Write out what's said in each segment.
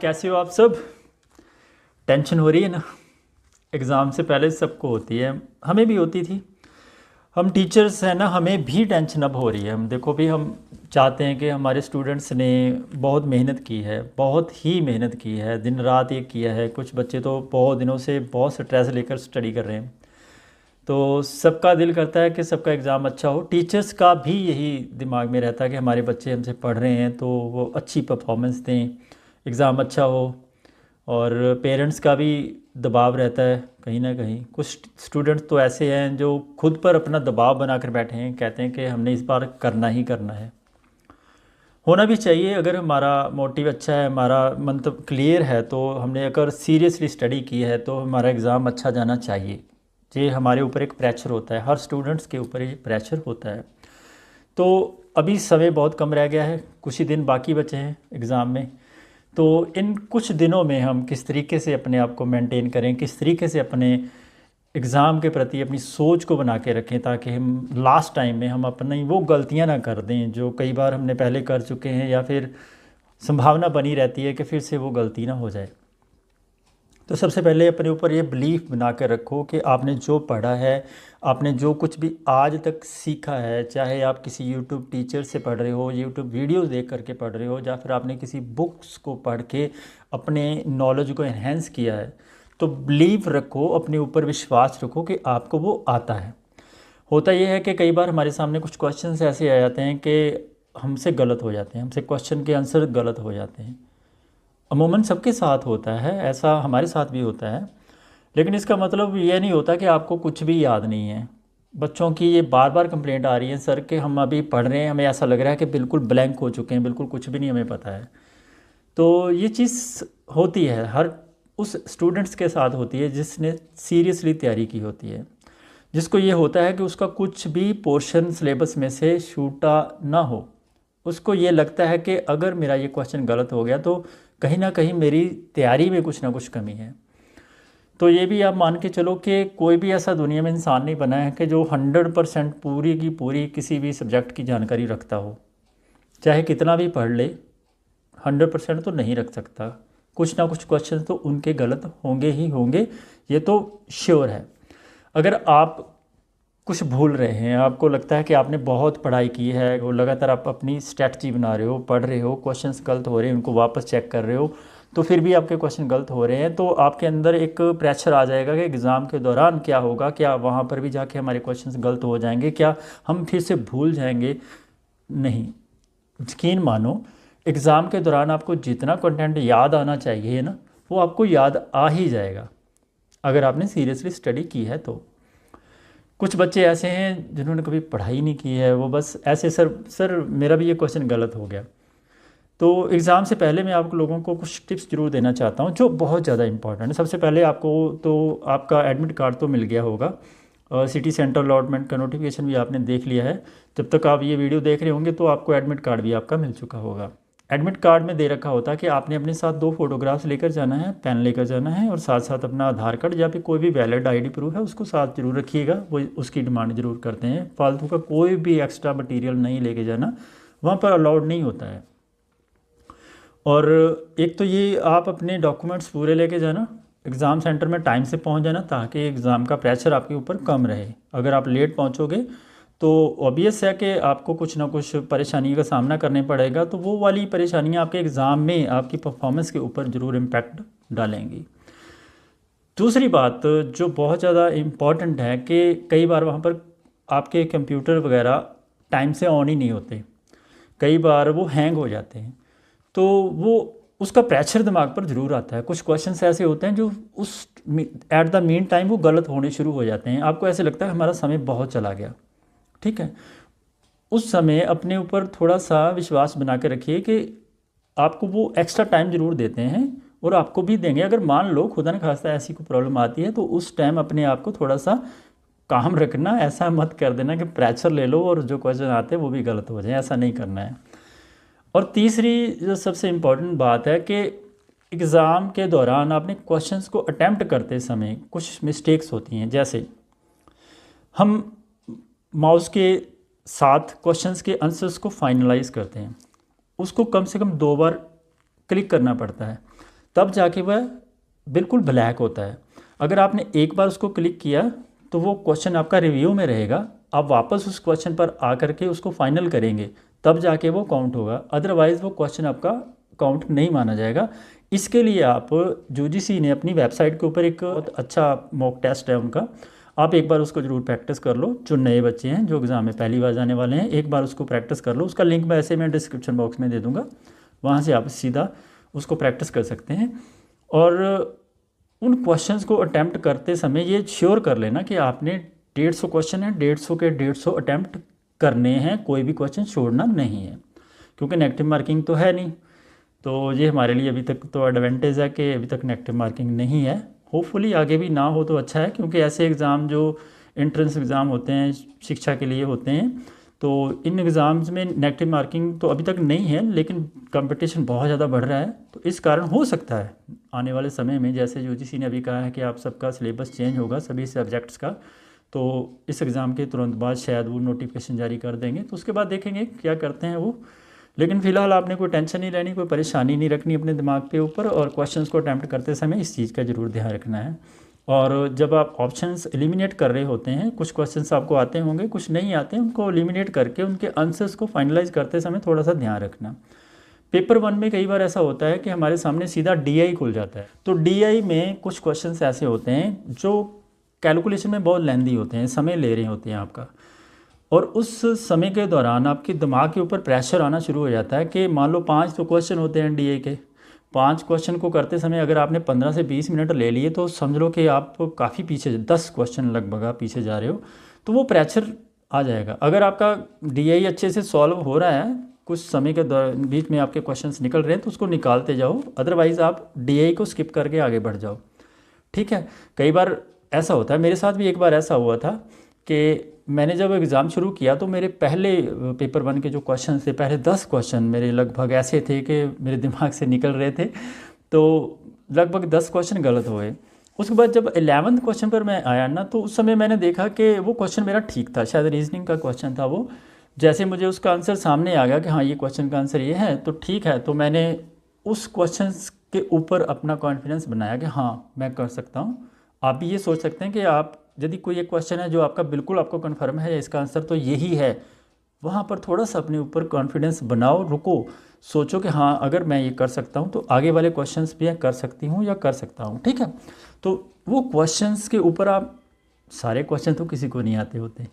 कैसे हो आप सब। टेंशन हो रही है ना। एग्ज़ाम से पहले सबको होती है, हमें भी होती थी। हम टीचर्स हैं ना, हमें भी टेंशन अब हो रही है। हम देखो भी, हम चाहते हैं कि हमारे स्टूडेंट्स ने बहुत मेहनत की है, बहुत ही मेहनत की है, दिन रात एक किया है। कुछ बच्चे तो बहुत दिनों से बहुत स्ट्रेस लेकर स्टडी कर रहे हैं। तो सबका दिल करता है कि सबका एग्ज़ाम अच्छा हो। टीचर्स का भी यही दिमाग में रहता है कि हमारे बच्चे हमसे पढ़ रहे हैं तो वो अच्छी परफॉर्मेंस दें, एग्ज़ाम अच्छा हो। और पेरेंट्स का भी दबाव रहता है कहीं ना कहीं। कुछ स्टूडेंट्स तो ऐसे हैं जो खुद पर अपना दबाव बनाकर बैठे हैं, कहते हैं कि हमने इस बार करना ही करना है। होना भी चाहिए। अगर हमारा मोटिव अच्छा है, हमारा मतलब क्लियर है, तो हमने अगर सीरियसली स्टडी की है तो हमारा एग्ज़ाम अच्छा जाना चाहिए। ये हमारे ऊपर एक प्रेशर होता है, हर स्टूडेंट्स के ऊपर ये प्रेशर होता है। तो अभी समय बहुत कम रह गया है, कुछ ही दिन बाकी बचे हैं एग्ज़ाम में। तो इन कुछ दिनों में हम किस तरीके से अपने आप को मेंटेन करें, किस तरीके से अपने एग्ज़ाम के प्रति अपनी सोच को बना के रखें, ताकि हम लास्ट टाइम में हम अपनी वो गलतियां ना कर दें जो कई बार हमने पहले कर चुके हैं, या फिर संभावना बनी रहती है कि फिर से वो गलती ना हो जाए। तो सबसे पहले अपने ऊपर ये बिलीफ बना कर रखो कि आपने जो पढ़ा है, आपने जो कुछ भी आज तक सीखा है, चाहे आप किसी यूट्यूब टीचर से पढ़ रहे हो, यूट्यूब वीडियोस देख करके पढ़ रहे हो, या फिर आपने किसी बुक्स को पढ़ के अपने नॉलेज को एनहेंस किया है, तो बिलीव रखो, अपने ऊपर विश्वास रखो कि आपको वो आता है। होता यह है कि कई बार हमारे सामने कुछ क्वेश्चंस ऐसे आ जाते हैं कि हमसे गलत हो जाते हैं, हमसे क्वेश्चन के आंसर गलत हो जाते हैं। अमूमन सबके साथ होता है, ऐसा हमारे साथ भी होता है। लेकिन इसका मतलब ये नहीं होता कि आपको कुछ भी याद नहीं है। बच्चों की ये बार बार कंप्लेंट आ रही है, सर कि हम अभी पढ़ रहे हैं, हमें ऐसा लग रहा है कि बिल्कुल ब्लैंक हो चुके हैं, बिल्कुल कुछ भी नहीं हमें पता है। तो ये चीज़ होती है, हर उस स्टूडेंट्स के साथ होती है जिसने सीरियसली तैयारी की होती है, जिसको ये होता है कि उसका कुछ भी पोर्शन सिलेबस में से छूटा ना हो। उसको ये लगता है कि अगर मेरा ये क्वेश्चन गलत हो गया तो कहीं ना कहीं मेरी तैयारी में कुछ ना कुछ कमी है। तो ये भी आप मान के चलो कि कोई भी ऐसा दुनिया में इंसान नहीं बना है कि जो 100% पूरी की पूरी किसी भी सब्जेक्ट की जानकारी रखता हो। चाहे कितना भी पढ़ ले, 100% तो नहीं रख सकता। कुछ ना कुछ क्वेश्चन तो उनके गलत होंगे ही होंगे, ये तो श्योर है। अगर आप कुछ भूल रहे हैं, आपको लगता है कि आपने बहुत पढ़ाई की है, वो लगातार आप अपनी स्ट्रैटेजी बना रहे हो, पढ़ रहे हो, क्वेश्चंस गलत हो रहे हैं, उनको वापस चेक कर रहे हो, तो फिर भी आपके क्वेश्चन गलत हो रहे हैं, तो आपके अंदर एक प्रेशर आ जाएगा कि एग्ज़ाम के दौरान क्या होगा, क्या वहाँ पर भी जाके हमारे क्वेश्चंस गलत हो जाएंगे, क्या हम फिर से भूल जाएंगे। नहीं, यकीन मानो, एग्ज़ाम के दौरान आपको जितना कंटेंट याद आना चाहिए ना, वो आपको याद आ ही जाएगा, अगर आपने सीरियसली स्टडी की है तो। कुछ बच्चे ऐसे हैं जिन्होंने कभी पढ़ाई नहीं की है, वो बस ऐसे, सर सर मेरा भी ये क्वेश्चन गलत हो गया। तो एग्ज़ाम से पहले मैं आप लोगों को कुछ टिप्स ज़रूर देना चाहता हूँ जो बहुत ज़्यादा इंपॉर्टेंट है। सबसे पहले आपको तो आपका एडमिट कार्ड तो मिल गया होगा, सिटी सेंटर अलॉटमेंट का नोटिफिकेशन भी आपने देख लिया है। जब तक आप ये वीडियो देख रहे होंगे तो आपको एडमिट कार्ड भी आपका मिल चुका होगा। एडमिट कार्ड में दे रखा होता है कि आपने अपने साथ 2 फोटोग्राफ्स लेकर जाना है, पेन लेकर जाना है, और साथ साथ अपना आधार कार्ड या फिर कोई भी वैलिड आईडी प्रूफ है उसको साथ जरूर रखिएगा। वो उसकी डिमांड ज़रूर करते हैं। फालतू का कोई भी एक्स्ट्रा मटेरियल नहीं लेके जाना, वहाँ पर अलाउड नहीं होता है। और एक तो ये, आप अपने डॉक्यूमेंट्स पूरे लेके जाना, एग्ज़ाम सेंटर में टाइम से पहुंच जाना, ताकि एग्ज़ाम का प्रेशर आपके ऊपर कम रहे। अगर आप लेट पहुंचोगे तो ऑब्वियस है कि आपको कुछ ना कुछ परेशानी का सामना करने पड़ेगा, तो वो वाली परेशानियां आपके एग्ज़ाम में आपकी परफॉर्मेंस के ऊपर ज़रूर इम्पैक्ट डालेंगी। दूसरी बात जो बहुत ज़्यादा इम्पॉर्टेंट है कि कई बार वहाँ पर आपके कंप्यूटर वगैरह टाइम से ऑन ही नहीं होते, कई बार वो हैंग हो जाते हैं, तो वो उसका प्रेशर दिमाग पर ज़रूर आता है। कुछ क्वेश्चंस ऐसे होते हैं जो उस एट द मीन टाइम वो गलत होने शुरू हो जाते हैं। आपको ऐसे लगता है हमारा समय बहुत चला गया, ठीक है। उस समय अपने ऊपर थोड़ा सा विश्वास बना के रखिए कि आपको वो एक्स्ट्रा टाइम ज़रूर देते हैं, और आपको भी देंगे। अगर मान लो खुदा न खास्ता ऐसी कोई प्रॉब्लम आती है, तो उस टाइम अपने आप को थोड़ा सा काम रखना। ऐसा मत कर देना कि प्रेशर ले लो और जो क्वेश्चन आते हैं वो भी गलत हो जाए, ऐसा नहीं करना है। और तीसरी जो सबसे इम्पॉर्टेंट बात है कि एग्ज़ाम के दौरान आपने क्वेश्चंस को अटैम्प्ट करते समय कुछ मिस्टेक्स होती हैं। जैसे हम माउस के साथ क्वेश्चंस के आंसर्स को फाइनलाइज करते हैं, उसको कम से कम 2 बार क्लिक करना पड़ता है। तब जाके वह बिल्कुल ब्लैक होता है। अगर आपने एक बार उसको क्लिक किया तो वो क्वेश्चन आपका रिव्यू में रहेगा, आप वापस उस क्वेश्चन पर आकर के उसको फाइनल करेंगे तब जाके वो काउंट होगा, अदरवाइज़ वो क्वेश्चन आपका काउंट नहीं माना जाएगा। इसके लिए आप यूजीसी ने अपनी वेबसाइट के ऊपर एक बहुत अच्छा मॉक टेस्ट है उनका, आप एक बार उसको ज़रूर प्रैक्टिस कर लो। जो नए बच्चे हैं जो एग्ज़ाम में पहली बार जाने वाले हैं, एक बार उसको प्रैक्टिस कर लो। उसका लिंक मैं ऐसे मैं डिस्क्रिप्शन बॉक्स में दे दूँगा, वहाँ से आप सीधा उसको प्रैक्टिस कर सकते हैं। और उन क्वेश्चंस को अटैम्प्ट करते समय ये श्योर कर लेना कि आपने 150 क्वेश्चन है, 150 के 150 अटैम्प्ट करने हैं, कोई भी क्वेश्चन छोड़ना नहीं है, क्योंकि नेगेटिव मार्किंग तो है नहीं। तो ये हमारे लिए अभी तक तो एडवांटेज है कि अभी तक नेगेटिव मार्किंग नहीं है। होपफुली आगे भी ना हो तो अच्छा है, क्योंकि ऐसे एग्ज़ाम जो एंट्रेंस एग्ज़ाम होते हैं शिक्षा के लिए होते हैं, तो इन एग्ज़ाम्स में नेगेटिव मार्किंग तो अभी तक नहीं है, लेकिन कंपटीशन बहुत ज़्यादा बढ़ रहा है। तो इस कारण हो सकता है आने वाले समय में, जैसे यूजीसी ने अभी कहा है कि आप सबका सिलेबस चेंज होगा सभी सब्जेक्ट्स का, तो इस एग्ज़ाम के तुरंत बाद शायद वो नोटिफिकेशन जारी कर देंगे, तो उसके बाद देखेंगे क्या करते हैं वो। लेकिन फ़िलहाल आपने कोई टेंशन नहीं लेनी, कोई परेशानी नहीं रखनी अपने दिमाग के ऊपर, और क्वेश्चंस को अटैम्प्ट करते समय इस चीज़ का ज़रूर ध्यान रखना है। और जब आप ऑप्शंस एलिमिनेट कर रहे होते हैं, कुछ क्वेश्चंस आपको आते होंगे कुछ नहीं आते हैं, उनको एलिमिनेट करके उनके आंसर्स को फाइनलाइज करते समय थोड़ा सा ध्यान रखना। पेपर 1 में कई बार ऐसा होता है कि हमारे सामने सीधा डीआई खुल जाता है, तो डीआई में कुछ क्वेश्चंस ऐसे होते हैं जो कैलकुलेशन में बहुत लेंदी होते हैं, समय ले रहे होते हैं आपका, और उस समय के दौरान आपके दिमाग के ऊपर प्रेशर आना शुरू हो जाता है कि मान लो 5 तो क्वेश्चन होते हैं डीए के, 5 क्वेश्चन को करते समय अगर आपने 15 से 20 मिनट ले लिए तो समझ लो कि आप काफ़ी पीछे 10 क्वेश्चन लगभग आप पीछे जा रहे हो, तो वो प्रेशर आ जाएगा। अगर आपका डीआई अच्छे से सॉल्व हो रहा है, कुछ समय के बीच में आपके क्वेश्चंस निकल रहे हैं, तो उसको निकालते जाओ, अदरवाइज़ आप डीआई को स्किप करके आगे बढ़ जाओ। ठीक है, कई बार ऐसा होता है, मेरे साथ भी एक बार ऐसा हुआ था कि मैंने जब एग्ज़ाम शुरू किया तो मेरे पहले पेपर 1 के जो क्वेश्चन थे, पहले 10 क्वेश्चन मेरे लगभग ऐसे थे कि मेरे दिमाग से निकल रहे थे, तो लगभग 10 क्वेश्चन गलत हुए। उसके बाद जब 11वें क्वेश्चन पर मैं आया ना, तो उस समय मैंने देखा कि वो क्वेश्चन मेरा ठीक था, शायद रीजनिंग का क्वेश्चन था वो। जैसे मुझे उसका आंसर सामने आ गया कि हाँ ये क्वेश्चन का आंसर ये है, तो ठीक है, तो मैंने उस क्वेश्चन के ऊपर अपना कॉन्फिडेंस बनाया कि हाँ मैं कर सकता हूँ। आप भी ये सोच सकते हैं कि आप यदि कोई एक क्वेश्चन है जो आपका बिल्कुल आपको कन्फर्म है इसका आंसर तो यही है, वहाँ पर थोड़ा सा अपने ऊपर कॉन्फिडेंस बनाओ, रुको, सोचो कि हाँ अगर मैं ये कर सकता हूँ तो आगे वाले क्वेश्चंस भी कर सकती हूँ या कर सकता हूँ। ठीक है, तो वो क्वेश्चंस के ऊपर आप, सारे क्वेश्चन तो किसी को नहीं आते होते,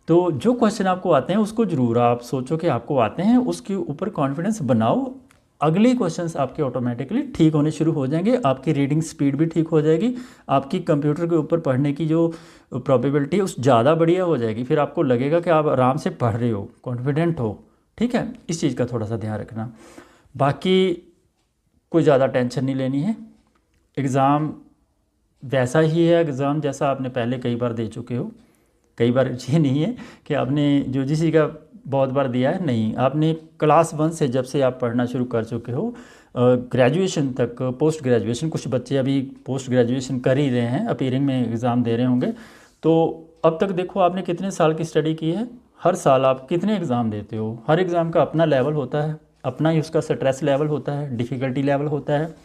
तो जो क्वेश्चन आपको आते हैं उसको ज़रूर आप सोचो कि आपको आते हैं, उसके ऊपर कॉन्फिडेंस बनाओ, अगले क्वेश्चंस आपके ऑटोमेटिकली ठीक होने शुरू हो जाएंगे, आपकी रीडिंग स्पीड भी ठीक हो जाएगी, आपकी कंप्यूटर के ऊपर पढ़ने की जो प्रोबेबिलिटी है उस ज़्यादा बढ़िया हो जाएगी, फिर आपको लगेगा कि आप आराम से पढ़ रहे हो, कॉन्फिडेंट हो। ठीक है, इस चीज़ का थोड़ा सा ध्यान रखना। बाकी कोई ज़्यादा टेंशन नहीं लेनी है, एग्ज़ाम वैसा ही है एग्ज़ाम जैसा आपने पहले कई बार दे चुके हो। कई बार ये नहीं है कि आपने यूजीसी का बहुत बार दिया है, नहीं, आपने क्लास 1 से जब से आप पढ़ना शुरू कर चुके हो ग्रेजुएशन तक, पोस्ट ग्रेजुएशन, कुछ बच्चे अभी पोस्ट ग्रेजुएशन कर ही रहे हैं, अपीयरिंग में एग्ज़ाम दे रहे होंगे, तो अब तक देखो आपने कितने साल की स्टडी की है, हर साल आप कितने एग्ज़ाम देते हो, हर एग्ज़ाम का अपना लेवल होता है, अपना ही उसका स्ट्रेस लेवल होता है, डिफ़िकल्टी लेवल होता है,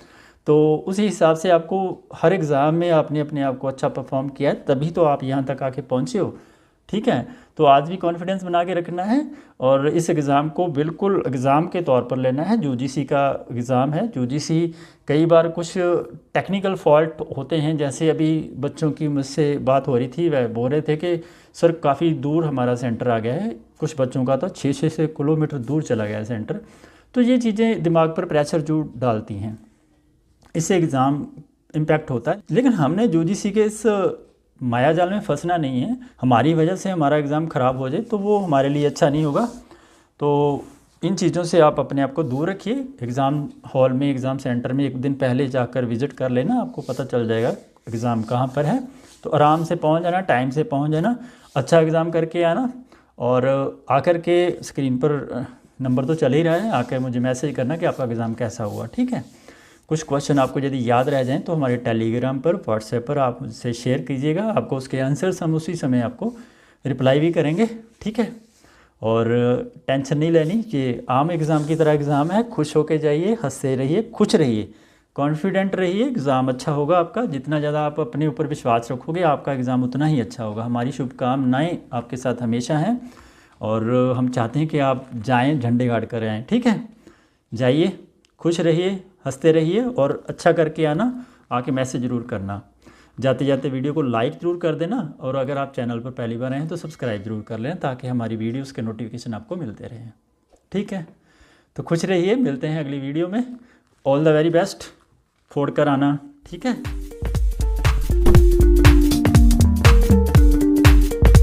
तो उसी हिसाब से आपको हर एग्ज़ाम में आपने अपने आप को अच्छा परफॉर्म किया है, तभी तो आप यहाँ तक आके पहुँचे हो। ठीक है, तो आज भी कॉन्फिडेंस बना के रखना है और इस एग्ज़ाम को बिल्कुल एग्ज़ाम के तौर पर लेना है। यूजीसी का एग्ज़ाम है, यूजीसी कई बार कुछ टेक्निकल फॉल्ट होते हैं, जैसे अभी बच्चों की मुझसे बात हो रही थी, वह बोल रहे थे कि सर काफ़ी दूर हमारा सेंटर आ गया है, कुछ बच्चों का तो 6-6 किलोमीटर दूर चला गया है सेंटर, तो ये चीज़ें दिमाग पर प्रेशर जो डालती हैं, इससे एग्ज़ाम इम्पैक्ट होता है। लेकिन हमने यूजीसी के इस माया जाल में फंसना नहीं है, हमारी वजह से हमारा एग्ज़ाम ख़राब हो जाए तो वो हमारे लिए अच्छा नहीं होगा। तो इन चीज़ों से आप अपने आप को दूर रखिए। एग्ज़ाम हॉल में, एग्ज़ाम सेंटर में एक दिन पहले जाकर विज़िट कर लेना, आपको पता चल जाएगा एग्ज़ाम कहाँ पर है, तो आराम से पहुँच जाना, टाइम से पहुँच जाना, अच्छा एग्ज़ाम करके आना, और आकर के स्क्रीन पर नंबर तो चल ही रहा है, आकर मुझे मैसेज करना कि आपका एग्ज़ाम कैसा हुआ। ठीक है, कुछ क्वेश्चन आपको यदि याद रह जाएं तो हमारे टेलीग्राम पर, व्हाट्सएप पर आप मुझसे शेयर कीजिएगा, आपको उसके आंसर्स हम उसी समय आपको रिप्लाई भी करेंगे। ठीक है, और टेंशन नहीं लेनी, ये आम एग्ज़ाम की तरह एग्ज़ाम है, खुश होके जाइए, हंसते रहिए, खुश रहिए, कॉन्फिडेंट रहिए, एग्ज़ाम अच्छा होगा आपका। जितना ज़्यादा आप अपने ऊपर विश्वास रखोगे आपका एग्ज़ाम उतना ही अच्छा होगा। हमारी शुभकामनाएं आपके साथ हमेशा हैं और हम चाहते हैं कि आप जाएं झंडे गाड़ कर आएँ। ठीक है, जाइए, खुश रहिए, हंसते रहिए और अच्छा करके आना। आके मैसेज ज़रूर करना। जाते जाते वीडियो को लाइक ज़रूर कर देना और अगर आप चैनल पर पहली बार आए हैं तो सब्सक्राइब ज़रूर कर लें ताकि हमारी वीडियोस के नोटिफिकेशन आपको मिलते रहें। ठीक है, तो खुश रहिए, मिलते हैं अगली वीडियो में। ऑल द वेरी बेस्ट, फोड़ कर आना। ठीक है।